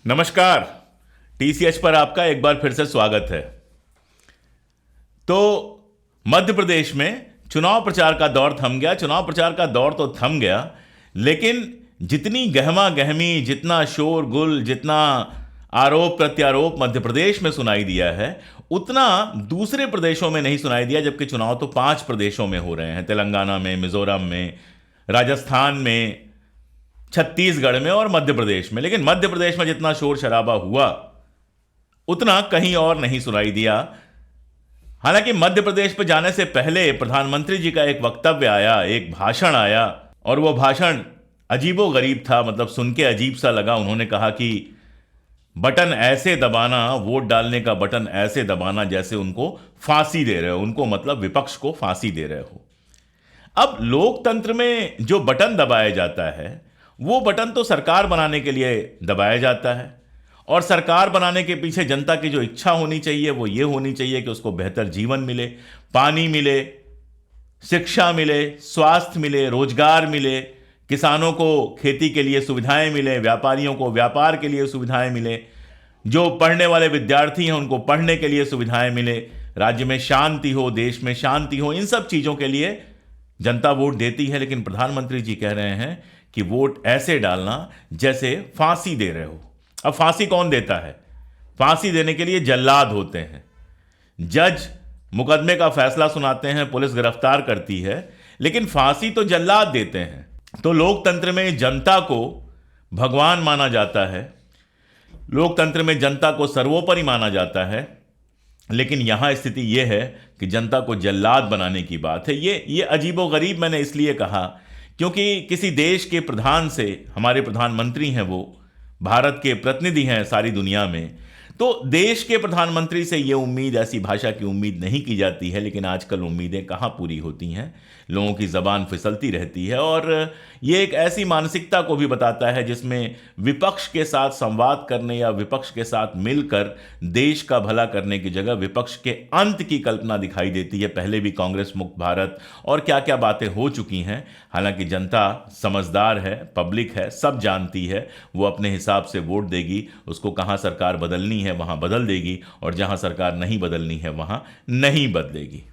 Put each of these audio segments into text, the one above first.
नमस्कार। टीसीएच पर आपका एक बार फिर से स्वागत है। तो मध्य प्रदेश में चुनाव प्रचार का दौर थम गया। चुनाव प्रचार का दौर तो थम गया, लेकिन जितनी गहमा गहमी, जितना शोरगुल, जितना आरोप प्रत्यारोप मध्य प्रदेश में सुनाई दिया है, उतना दूसरे प्रदेशों में नहीं सुनाई दिया। जबकि चुनाव तो 5 प्रदेशों में हो रहे हैं, तेलंगाना में, मिजोरम में, राजस्थान में, छत्तीसगढ़ में और मध्य प्रदेश में। लेकिन मध्य प्रदेश में जितना शोर शराबा हुआ उतना कहीं और नहीं सुनाई दिया। हालांकि मध्य प्रदेश पर जाने से पहले प्रधानमंत्री जी का एक वक्तव्य आया, एक भाषण आया, और वो भाषण अजीबोगरीब था। मतलब सुन के अजीब सा लगा। उन्होंने कहा कि बटन ऐसे दबाना, वोट डालने का बटन ऐसे दबाना जैसे उनको फांसी दे रहे हो। उनको मतलब विपक्ष को फांसी दे रहे हो। अब लोकतंत्र में जो बटन दबाया जाता है, वो बटन तो सरकार बनाने के लिए दबाया जाता है, और सरकार बनाने के पीछे जनता की जो इच्छा होनी चाहिए वो ये होनी चाहिए कि उसको बेहतर जीवन मिले, पानी मिले, शिक्षा मिले, स्वास्थ्य मिले, रोजगार मिले, किसानों को खेती के लिए सुविधाएं मिले, व्यापारियों को व्यापार के लिए सुविधाएं मिले, जो पढ़ने वाले विद्यार्थी हैं उनको पढ़ने के लिए सुविधाएं मिले, राज्य में शांति हो, देश में शांति हो। इन सब चीज़ों के लिए जनता वोट देती है। लेकिन प्रधानमंत्री जी कह रहे हैं कि वोट ऐसे डालना जैसे फांसी दे रहे हो। अब फांसी कौन देता है? फांसी देने के लिए जल्लाद होते हैं। जज मुकदमे का फैसला सुनाते हैं, पुलिस गिरफ्तार करती है, लेकिन फांसी तो जल्लाद देते हैं। तो लोकतंत्र में जनता को भगवान माना जाता है, लोकतंत्र में जनता को सर्वोपरि माना जाता है। लेकिन यहां स्थिति यह है कि जनता को जल्लाद बनाने की बात है। ये अजीबोगरीब मैंने इसलिए कहा क्योंकि किसी देश के प्रधान से, हमारे प्रधानमंत्री हैं, वो भारत के प्रतिनिधि हैं सारी दुनिया में, तो देश के प्रधानमंत्री से ये उम्मीद, ऐसी भाषा की उम्मीद नहीं की जाती है। लेकिन आजकल उम्मीदें कहाँ पूरी होती हैं, लोगों की ज़बान फिसलती रहती है। और ये एक ऐसी मानसिकता को भी बताता है जिसमें विपक्ष के साथ संवाद करने या विपक्ष के साथ मिलकर देश का भला करने की जगह विपक्ष के अंत की कल्पना दिखाई देती है। पहले भी कांग्रेस मुक्त भारत और क्या क्या बातें हो चुकी हैं। हालांकि जनता समझदार है, पब्लिक है, सब जानती है। वो अपने हिसाब से वोट देगी, उसको कहाँ सरकार बदलनी है वहां बदल देगी, और जहां सरकार नहीं बदलनी है वहां नहीं बदलेगी।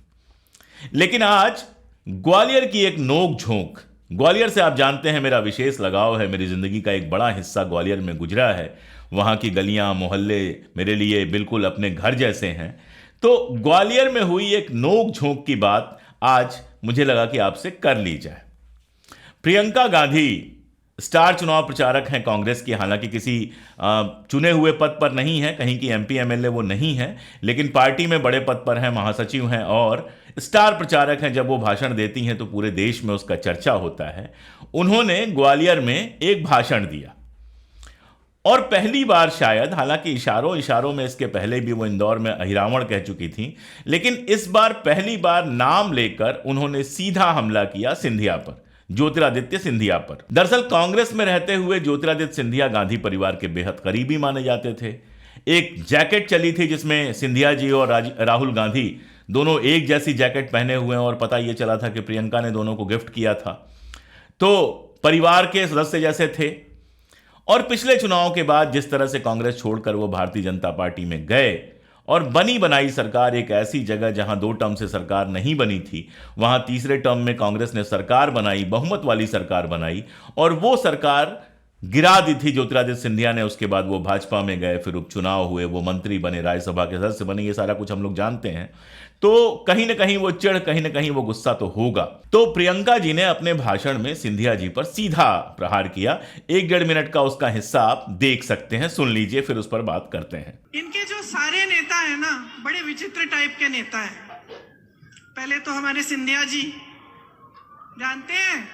लेकिन आज ग्वालियर की एक नोक झोंक, ग्वालियर से आप जानते हैं मेरा विशेष लगाव है, मेरी जिंदगी का एक बड़ा हिस्सा ग्वालियर में गुजरा है। वहां की गलियां, मोहल्ले मेरे लिए बिल्कुल अपने घर जैसे हैं। तो ग्वालियर में हुई एक नोक झोंक की बात आज मुझे लगा कि आपसे कर ली जाए। प्रियंका गांधी स्टार चुनाव प्रचारक हैं कांग्रेस की। हालांकि किसी चुने हुए पद पर नहीं है, कहीं की एमपी एमएलए वो नहीं है, लेकिन पार्टी में बड़े पद पर हैं, महासचिव हैं और स्टार प्रचारक हैं। जब वो भाषण देती हैं तो पूरे देश में उसका चर्चा होता है। उन्होंने ग्वालियर में एक भाषण दिया, और पहली बार शायद, हालांकि इशारों इशारों में इसके पहले भी वो इंदौर में अहिरावण कह चुकी थी, लेकिन इस बार पहली बार नाम लेकर उन्होंने सीधा हमला किया सिंधिया पर, ज्योतिरादित्य सिंधिया पर। दरअसल कांग्रेस में रहते हुए ज्योतिरादित्य सिंधिया गांधी परिवार के बेहद करीबी माने जाते थे। एक जैकेट चली थी जिसमें सिंधिया जी और राहुल गांधी दोनों एक जैसी जैकेट पहने हुए हैं, और पता यह चला था कि प्रियंका ने दोनों को गिफ्ट किया था। तो परिवार के सदस्य जैसे थे। और पिछले चुनाव के बाद जिस तरह से कांग्रेस छोड़कर वो भारतीय जनता पार्टी में गए और बनी बनाई सरकार, एक ऐसी जगह जहां 2 टर्म से सरकार नहीं बनी थी, वहां तीसरे टर्म में कांग्रेस ने सरकार बनाई, बहुमत वाली सरकार बनाई, और वो सरकार गिरा दी थी ज्योतिरादित्य सिंधिया ने। उसके बाद वो भाजपा में गए, फिर उपचुनाव हुए, वो मंत्री बने, राज्यसभा के सदस्य बने। ये सारा कुछ हम लोग जानते हैं। तो कहीं ना कहीं वो चिढ़, कहीं ना कहीं वो गुस्सा तो होगा। तो प्रियंका जी ने अपने भाषण में सिंधिया जी पर सीधा प्रहार किया। 1-1.5 मिनट का उसका हिस्सा आप देख सकते हैं, सुन लीजिए, फिर उस पर बात करते हैं। इनके जो सारे नेता है ना, बड़े विचित्र टाइप के नेता है। पहले तो हमारे सिंधिया जी, जानते हैं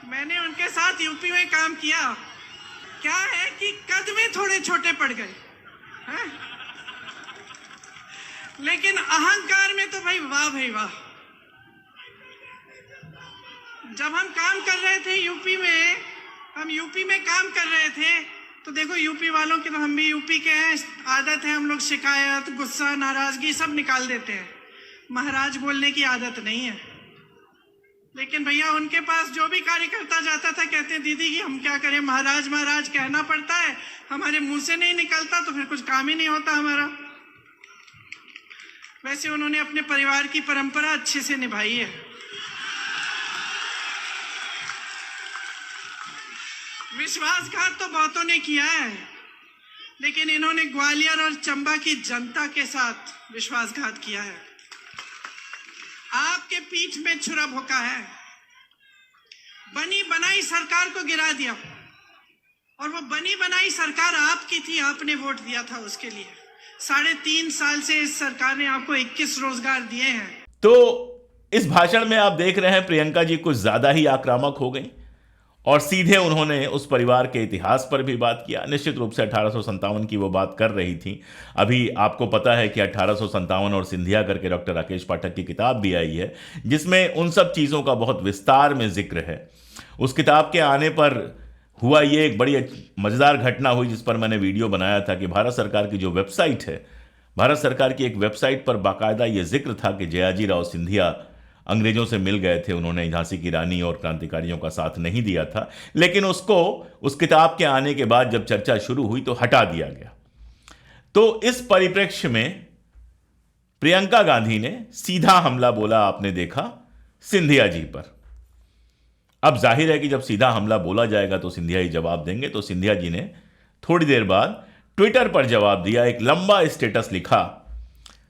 मैंने उनके साथ यूपी में काम किया। क्या है कि कद में थोड़े छोटे पड़ गए हैं, लेकिन अहंकार में तो भाई वाह। जब हम काम कर रहे थे यूपी में, हम यूपी में काम कर रहे थे, तो देखो यूपी वालों की, तो हम भी यूपी के हैं, आदत है हम लोग शिकायत, गुस्सा, नाराजगी सब निकाल देते हैं। महाराज बोलने की आदत नहीं है। लेकिन भैया उनके पास जो भी कार्यकर्ता जाता था कहते दीदी कि हम क्या करें, महाराज महाराज कहना पड़ता है, हमारे मुंह से नहीं निकलता तो फिर कुछ काम ही नहीं होता हमारा। वैसे उन्होंने अपने परिवार की परंपरा अच्छे से निभाई है। विश्वासघात तो बहुतों ने किया है, लेकिन इन्होंने ग्वालियर और चंबा की जनता के साथ विश्वासघात किया है। आपके पीठ में छुरा भोंका है, बनी बनाई सरकार को गिरा दिया, और वो बनी बनाई सरकार आपकी थी, आपने वोट दिया था उसके लिए। 3.5 साल से इस सरकार ने आपको 21 रोजगार दिए हैं। तो इस भाषण में आप देख रहे हैं प्रियंका जी कुछ ज्यादा ही आक्रामक हो गई और सीधे उन्होंने उस परिवार के इतिहास पर भी बात किया। निश्चित रूप से 1857 की वो बात कर रही थी। अभी आपको पता है कि 1857 और सिंधिया करके डॉक्टर राकेश पाठक की किताब भी आई है, जिसमें उन सब चीज़ों का बहुत विस्तार में जिक्र है। उस किताब के आने पर हुआ ये एक बड़ी मज़ेदार घटना हुई, जिस पर मैंने वीडियो बनाया था कि भारत सरकार की जो वेबसाइट है, भारत सरकार की एक वेबसाइट पर बाकायदा ये जिक्र था कि जयाजी राव सिंधिया अंग्रेजों से मिल गए थे, उन्होंने झांसी की रानी और क्रांतिकारियों का साथ नहीं दिया था, लेकिन उसको उस किताब के आने के बाद जब चर्चा शुरू हुई तो हटा दिया गया। तो इस परिप्रेक्ष्य में प्रियंका गांधी ने सीधा हमला बोला, आपने देखा, सिंधिया जी पर। अब जाहिर है कि जब सीधा हमला बोला जाएगा तो सिंधिया ही जवाब देंगे। तो सिंधिया जी ने थोड़ी देर बाद ट्विटर पर जवाब दिया, एक लंबा स्टेटस लिखा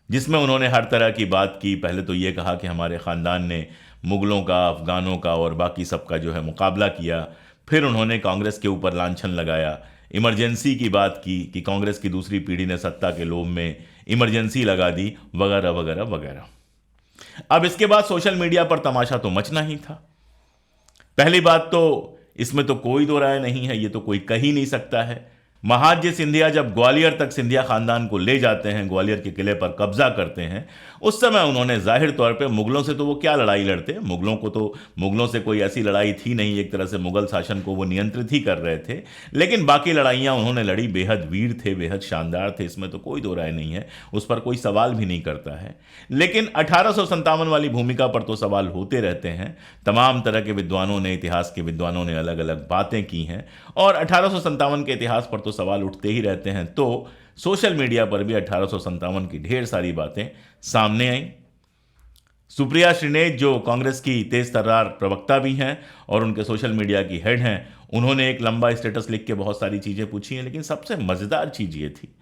जिसमें उन्होंने हर तरह की बात की। पहले तो ये कहा कि हमारे ख़ानदान ने मुग़लों का, अफ़गानों का और बाकी सबका जो है मुकाबला किया। फिर उन्होंने कांग्रेस के ऊपर लांछन लगाया, इमरजेंसी की बात की कि कांग्रेस की दूसरी पीढ़ी ने सत्ता के लोभ में इमरजेंसी लगा दी, वगैरह वगैरह वगैरह। अब इसके बाद सोशल मीडिया पर तमाशा तो मचना ही था। पहली बात तो इसमें तो कोई दो राय नहीं है, ये तो कोई कह ही नहीं सकता है। महाजी सिंधिया जब ग्वालियर तक सिंधिया खानदान को ले जाते हैं, ग्वालियर के किले पर कब्जा करते हैं, उस समय उन्होंने जाहिर तौर पे मुगलों से तो वो क्या लड़ाई लड़ते, मुगलों से कोई ऐसी लड़ाई थी नहीं, एक तरह से मुगल शासन को वो नियंत्रित ही कर रहे थे। लेकिन बाकी लड़ाइयाँ उन्होंने लड़ी, बेहद वीर थे, बेहद शानदार थे, इसमें तो कोई दो राय नहीं है, उस पर कोई सवाल भी नहीं करता है। लेकिन 1857 वाली भूमिका पर तो सवाल होते रहते हैं। तमाम तरह के विद्वानों ने, इतिहास के विद्वानों ने अलग अलग बातें की हैं और 1857 के इतिहास पर तो सवाल उठते ही रहते हैं। तो सोशल मीडिया पर भी 1857 की ढेर सारी बातें सामने आई। सुप्रिया श्रीनेज जो कांग्रेस की तेज तर्रार प्रवक्ता भी हैं और उनके सोशल मीडिया की हेड हैं, उन्होंने एक लंबा स्टेटस लिख के बहुत सारी चीजें पूछी हैं। लेकिन सबसे मजेदार चीज ये थी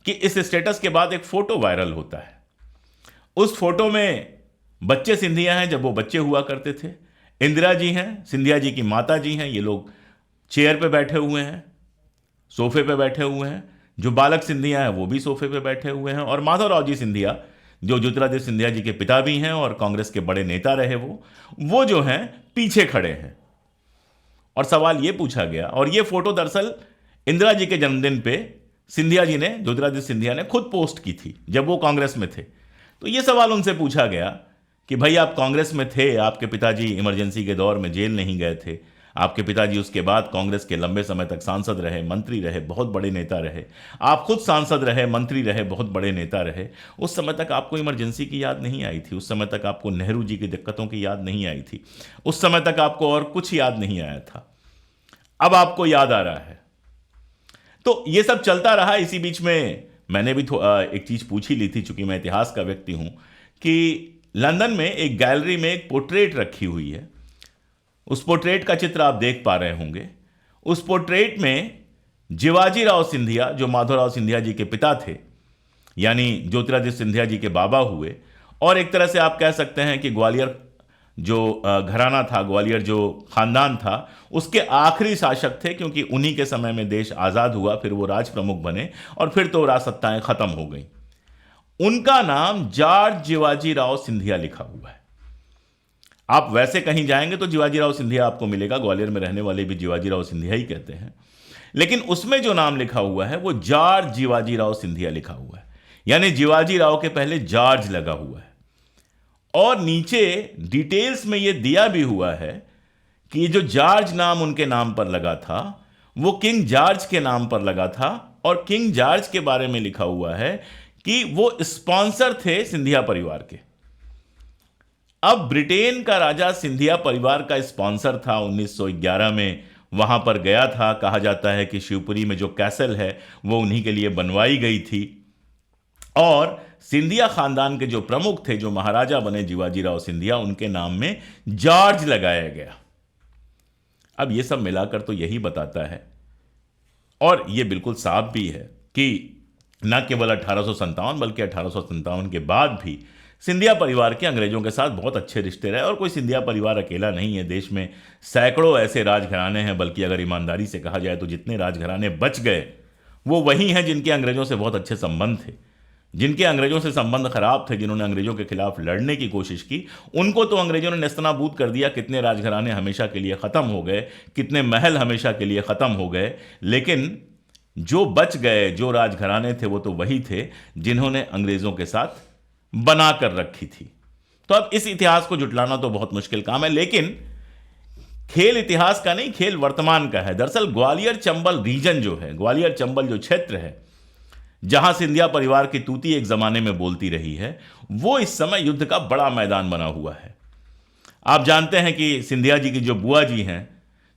कि इस स्टेटस के बाद एक फोटो वायरल होता है। उस फोटो में बच्चे सिंधिया हैं जब वो बच्चे हुआ करते थे, इंदिरा जी हैं, सिंधिया जी की माता जी हैं, ये लोग चेयर पे बैठे हुए हैं, सोफे पे बैठे हुए हैं। जो बालक सिंधिया हैं वो भी सोफे पे बैठे हुए हैं और माधवराव जी सिंधिया जो ज्योतिरादित्य सिंधिया जी के पिता भी हैं और कांग्रेस के बड़े नेता रहे, वो जो हैं पीछे खड़े हैं। और सवाल ये पूछा गया, और ये फोटो दरअसल इंदिरा जी के जन्मदिन पे सिंधिया जी ने, ज्योतिरादित्य सिंधिया ने खुद पोस्ट की थी जब वो कांग्रेस में थे। तो ये सवाल उनसे पूछा गया कि भाई आप कांग्रेस में थे, आपके पिताजी इमरजेंसी के दौर में जेल नहीं गए थे, आपके पिताजी उसके बाद कांग्रेस के लंबे समय तक सांसद रहे, मंत्री रहे, बहुत बड़े नेता रहे, आप खुद सांसद रहे, मंत्री रहे, बहुत बड़े नेता रहे। उस समय तक आपको इमरजेंसी की याद नहीं आई थी, उस समय तक आपको नेहरू जी की दिक्कतों की याद नहीं आई थी, उस समय तक आपको और कुछ याद नहीं आया था, अब आपको याद आ रहा है। तो ये सब चलता रहा। इसी बीच में मैंने भी एक चीज पूछी ली थी, चूंकि मैं इतिहास का व्यक्ति हूं, कि लंदन में एक गैलरी में एक पोर्ट्रेट रखी हुई है। उस पोर्ट्रेट का चित्र आप देख पा रहे होंगे। उस पोर्ट्रेट में जिवाजी राव सिंधिया जो माधवराव सिंधिया जी के पिता थे, यानी ज्योतिरादित्य सिंधिया जी के बाबा हुए, और एक तरह से आप कह सकते हैं कि ग्वालियर जो घराना था, ग्वालियर जो खानदान था, उसके आखिरी शासक थे, क्योंकि उन्हीं के समय में देश आज़ाद हुआ, फिर वो राज प्रमुख बने और फिर तो राजसत्ताएं खत्म हो गई। उनका नाम जॉर्ज जिवाजी राव सिंधिया लिखा हुआ है। आप वैसे कहीं जाएंगे तो जिवाजी राव सिंधिया आपको मिलेगा, ग्वालियर में रहने वाले भी जिवाजी राव सिंधिया ही कहते हैं, लेकिन उसमें जो नाम लिखा हुआ है वो जॉर्ज जिवाजी राव सिंधिया लिखा हुआ है, यानी जिवाजी राव के पहले जॉर्ज लगा हुआ है। और नीचे डिटेल्स में यह दिया भी हुआ है कि जो जॉर्ज नाम उनके नाम पर लगा था वो किंग जॉर्ज के नाम पर लगा था, और किंग जॉर्ज के बारे में लिखा हुआ है कि वो स्पॉन्सर थे सिंधिया परिवार के। अब ब्रिटेन का राजा सिंधिया परिवार का स्पॉन्सर था 1911 में, वहां पर गया था। कहा जाता है कि शिवपुरी में जो कैसल है वो उन्हीं के लिए बनवाई गई थी, और सिंधिया खानदान के जो प्रमुख थे, जो महाराजा बने जीवाजीराव सिंधिया, उनके नाम में जॉर्ज लगाया गया। अब ये सब मिलाकर तो यही बताता है, और ये बिल्कुल साफ भी है कि न केवल 1857 बल्कि 1857 के बाद भी सिंधिया परिवार के अंग्रेजों के साथ बहुत अच्छे रिश्ते रहे। और कोई सिंधिया परिवार अकेला नहीं है, देश में सैकड़ों ऐसे राजघराने हैं, बल्कि अगर ईमानदारी से कहा जाए तो जितने राजघराने बच गए वो वही हैं जिनके अंग्रेजों से बहुत अच्छे संबंध थे, जिनके अंग्रेजों से संबंध खराब थे, जिन्होंने अंग्रेजों के खिलाफ लड़ने की कोशिश की, उनको तो अंग्रेजों ने नेस्तनाबूद कर दिया। कितने राजघराने हमेशा के लिए ख़त्म हो गए, कितने महल हमेशा के लिए ख़त्म हो गए, लेकिन जो बच गए, जो राजघराने थे, वो तो वही थे जिन्होंने अंग्रेजों के साथ बना कर रखी थी। तो अब इस इतिहास को जुटलाना तो बहुत मुश्किल काम है, लेकिन खेल इतिहास का नहीं, खेल वर्तमान का है। दरअसल ग्वालियर चंबल रीजन जो है, ग्वालियर चंबल जो क्षेत्र है, जहां सिंधिया परिवार की तूती एक जमाने में बोलती रही है, वो इस समय युद्ध का बड़ा मैदान बना हुआ है। आप जानते हैं कि सिंधिया जी की जो बुआ जी हैं,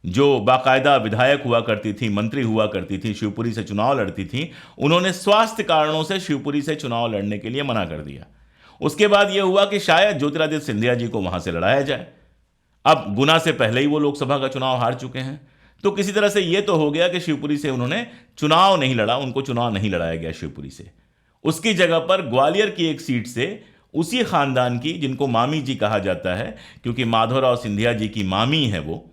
जो बाकायदा विधायक हुआ करती थी, मंत्री हुआ करती थी, शिवपुरी से चुनाव लड़ती थी, उन्होंने स्वास्थ्य कारणों से शिवपुरी से चुनाव लड़ने के लिए मना कर दिया। उसके बाद यह हुआ कि शायद ज्योतिरादित्य सिंधिया जी को वहां से लड़ाया जाए। अब गुना से पहले ही वो लोकसभा का चुनाव हार चुके हैं, तो किसी तरह से यह तो हो गया कि शिवपुरी से उन्होंने चुनाव नहीं लड़ा, उनको चुनाव नहीं लड़ाया गया शिवपुरी से। उसकी जगह पर ग्वालियर की एक सीट से उसी खानदान की, जिनको मामी जी कहा जाता है क्योंकि माधवराव सिंधिया जी की मामी है वो,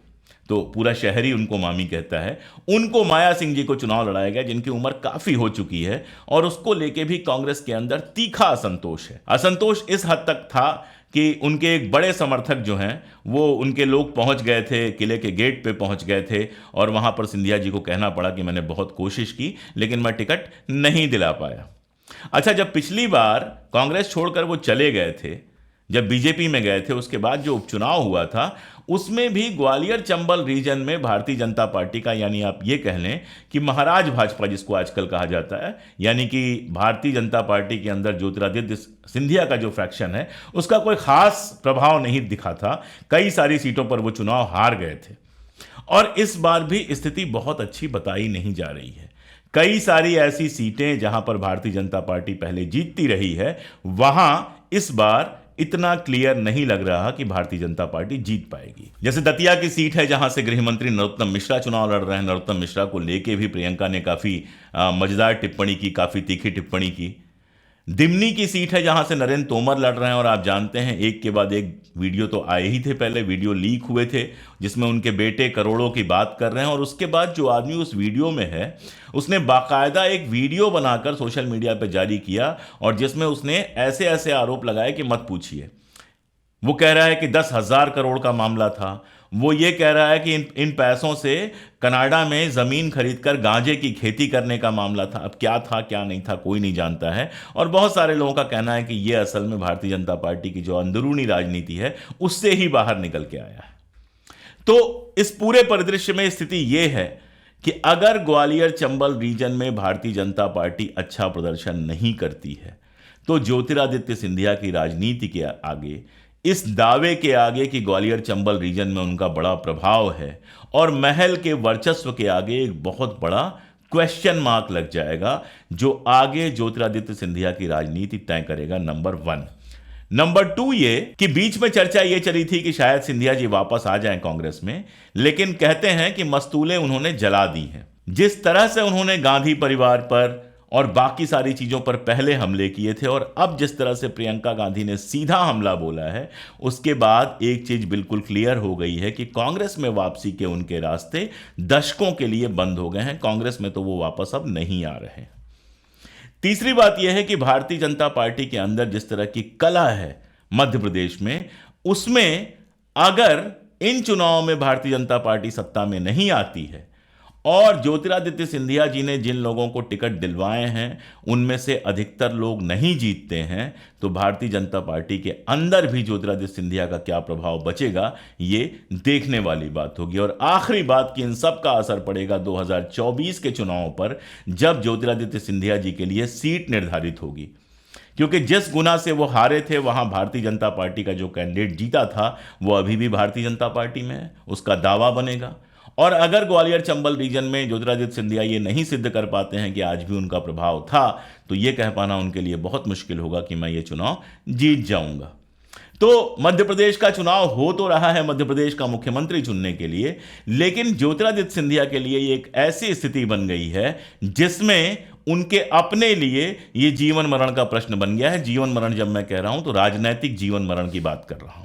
तो पूरा शहरी उनको मामी कहता है, उनको माया सिंह जी को चुनाव लड़ाया गया, जिनकी उम्र काफी हो चुकी है, और उसको लेके भी कांग्रेस के अंदर तीखा असंतोष है। असंतोष इस हद तक था कि उनके एक बड़े समर्थक जो हैं, वो उनके लोग पहुंच गए थे, किले के गेट पे पहुंच गए थे, और वहां पर सिंधिया जी को कहना पड़ा कि मैंने बहुत कोशिश की लेकिन मैं टिकट नहीं दिला पाया। अच्छा, जब पिछली बार कांग्रेस छोड़कर वो चले गए थे, जब बीजेपी में गए थे, उसके बाद जो उपचुनाव हुआ था, उसमें भी ग्वालियर चंबल रीजन में भारतीय जनता पार्टी का, यानी आप ये कह लें कि महाराज भाजपा जिसको आजकल कहा जाता है, यानी कि भारतीय जनता पार्टी के अंदर ज्योतिरादित्य सिंधिया का जो फ्रैक्शन है, उसका कोई खास प्रभाव नहीं दिखा था। कई सारी सीटों पर वो चुनाव हार गए थे, और इस बार भी स्थिति बहुत अच्छी बताई नहीं जा रही है। कई सारी ऐसी सीटें जहां पर भारतीय जनता पार्टी पहले जीतती रही है, वहां इस बार इतना क्लियर नहीं लग रहा कि भारतीय जनता पार्टी जीत पाएगी। जैसे दतिया की सीट है, जहां से गृह मंत्री नरोत्तम मिश्रा चुनाव लड़ रहे हैं। नरोत्तम मिश्रा को लेके भी प्रियंका ने काफी मजेदार टिप्पणी की, काफी तीखी टिप्पणी की। दिमनी की सीट है, जहां से नरेंद्र तोमर लड़ रहे हैं, और आप जानते हैं एक के बाद एक वीडियो तो आए ही थे, पहले वीडियो लीक हुए थे जिसमें उनके बेटे करोड़ों की बात कर रहे हैं, और उसके बाद जो आदमी उस वीडियो में है, उसने बाकायदा एक वीडियो बनाकर सोशल मीडिया पर जारी किया, और जिसमें उसने ऐसे ऐसे आरोप लगाए कि मत पूछिए। वो कह रहा है कि 10,000 करोड़ का मामला था। वो ये कह रहा है कि इन पैसों से कनाडा में ज़मीन खरीदकर गांजे की खेती करने का मामला था। अब क्या था क्या नहीं था कोई नहीं जानता है, और बहुत सारे लोगों का कहना है कि ये असल में भारतीय जनता पार्टी की जो अंदरूनी राजनीति है उससे ही बाहर निकल के आया है। तो इस पूरे परिदृश्य में स्थिति ये है कि अगर ग्वालियर चंबल रीजन में भारतीय जनता पार्टी अच्छा प्रदर्शन नहीं करती है, तो ज्योतिरादित्य सिंधिया की राजनीति के आगे, इस दावे के आगे कि ग्वालियर चंबल रीजन में उनका बड़ा प्रभाव है, और महल के वर्चस्व के आगे एक बहुत बड़ा क्वेश्चन मार्क लग जाएगा, जो आगे ज्योतिरादित्य सिंधिया की राजनीति तय करेगा। नंबर 1। नंबर 2 ये कि बीच में चर्चा ये चली थी कि शायद सिंधिया जी वापस आ जाएं कांग्रेस में, लेकिन कहते हैं कि मस्तूलें उन्होंने जला दी हैं। जिस तरह से उन्होंने गांधी परिवार पर और बाकी सारी चीजों पर पहले हमले किए थे, और अब जिस तरह से प्रियंका गांधी ने सीधा हमला बोला है, उसके बाद एक चीज बिल्कुल क्लियर हो गई है कि कांग्रेस में वापसी के उनके रास्ते दशकों के लिए बंद हो गए हैं। कांग्रेस में तो वो वापस अब नहीं आ रहे हैं। तीसरी बात यह है कि भारतीय जनता पार्टी के अंदर जिस तरह की कला है मध्य प्रदेश में, उसमें अगर इन चुनावों में भारतीय जनता पार्टी सत्ता में नहीं आती है, और ज्योतिरादित्य सिंधिया जी ने जिन लोगों को टिकट दिलवाए हैं उनमें से अधिकतर लोग नहीं जीतते हैं, तो भारतीय जनता पार्टी के अंदर भी ज्योतिरादित्य सिंधिया का क्या प्रभाव बचेगा, ये देखने वाली बात होगी। और आखिरी बात कि इन सब का असर पड़ेगा 2024 के चुनावों पर, जब ज्योतिरादित्य सिंधिया जी के लिए सीट निर्धारित होगी। क्योंकि जिस गुना से वो हारे थे वहां भारतीय जनता पार्टी का जो कैंडिडेट जीता था वो अभी भी भारतीय जनता पार्टी में है, उसका दावा बनेगा। और अगर ग्वालियर चंबल रीजन में ज्योतिरादित्य सिंधिया ये नहीं सिद्ध कर पाते हैं कि आज भी उनका प्रभाव था, तो ये कह पाना उनके लिए बहुत मुश्किल होगा कि मैं ये चुनाव जीत जाऊंगा। तो मध्य प्रदेश का चुनाव हो तो रहा है मध्य प्रदेश का मुख्यमंत्री चुनने के लिए, लेकिन ज्योतिरादित्य सिंधिया के लिए ये एक ऐसी स्थिति बन गई है जिसमें उनके अपने लिए ये जीवन मरण का प्रश्न बन गया है। जीवन मरण जब मैं कह रहा हूं तो राजनैतिक जीवन मरण की बात कर रहा हूं।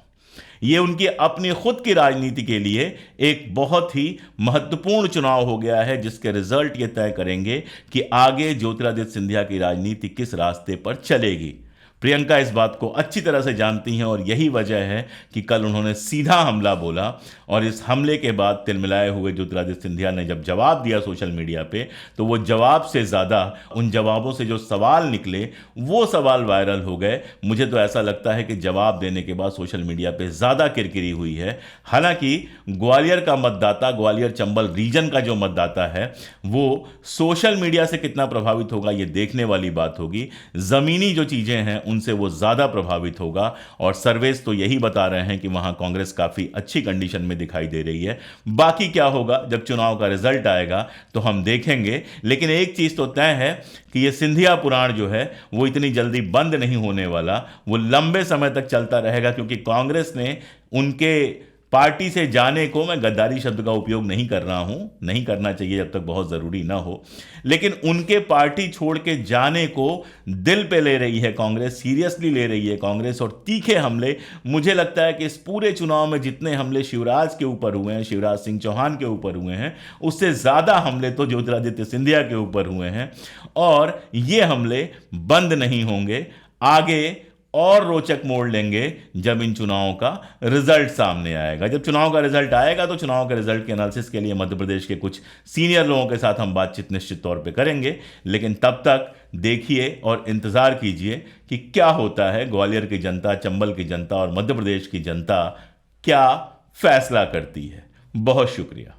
ये उनकी अपनी खुद की राजनीति के लिए एक बहुत ही महत्वपूर्ण चुनाव हो गया है, जिसके रिजल्ट ये तय करेंगे कि आगे ज्योतिरादित्य सिंधिया की राजनीति किस रास्ते पर चलेगी। प्रियंका इस बात को अच्छी तरह से जानती हैं और यही वजह है कि कल उन्होंने सीधा हमला बोला, और इस हमले के बाद तिलमिलाए हुए ज्योतिरादित्य सिंधिया ने जब जवाब दिया सोशल मीडिया पे, तो वो जवाब से ज़्यादा उन जवाबों से जो सवाल निकले वो सवाल वायरल हो गए। मुझे तो ऐसा लगता है कि जवाब देने के बाद सोशल मीडिया पे ज़्यादा किरकिरी हुई है। हालांकि ग्वालियर का मतदाता, ग्वालियर चंबल रीजन का जो मतदाता है, वो सोशल मीडिया से कितना प्रभावित होगा ये देखने वाली बात होगी। ज़मीनी जो चीज़ें हैं उनसे वो ज़्यादा प्रभावित होगा, और सर्वेस तो यही बता रहे हैं कि वहाँ कांग्रेस काफ़ी अच्छी कंडीशन में दिखाई दे रही है। बाकी क्या होगा जब चुनाव का रिजल्ट आएगा तो हम देखेंगे, लेकिन एक चीज़ तो तय है कि ये सिंधिया पुराण जो है वो इतनी जल्दी बंद नहीं होने वाला, वो लंबे समय तक चलता रहेगा, क्योंकि कांग्रेस ने उनके पार्टी से जाने को, मैं गद्दारी शब्द का उपयोग नहीं कर रहा हूं, नहीं करना चाहिए जब तक बहुत ज़रूरी ना हो, लेकिन उनके पार्टी छोड़ के जाने को दिल पे ले रही है कांग्रेस, सीरियसली ले रही है कांग्रेस। और तीखे हमले, मुझे लगता है कि इस पूरे चुनाव में जितने हमले शिवराज के ऊपर हुए हैं, शिवराज सिंह चौहान के ऊपर हुए हैं, उससे ज़्यादा हमले तो ज्योतिरादित्य सिंधिया के ऊपर हुए हैं, और ये हमले बंद नहीं होंगे। आगे और रोचक मोड़ लेंगे जब इन चुनावों का रिजल्ट सामने आएगा। जब चुनाव का रिजल्ट आएगा तो चुनाव के रिजल्ट के एनालिसिस के लिए मध्य प्रदेश के कुछ सीनियर लोगों के साथ हम बातचीत निश्चित तौर पे करेंगे, लेकिन तब तक देखिए और इंतज़ार कीजिए कि क्या होता है। ग्वालियर की जनता, चंबल की जनता और मध्य प्रदेश की जनता क्या फैसला करती है। बहुत शुक्रिया।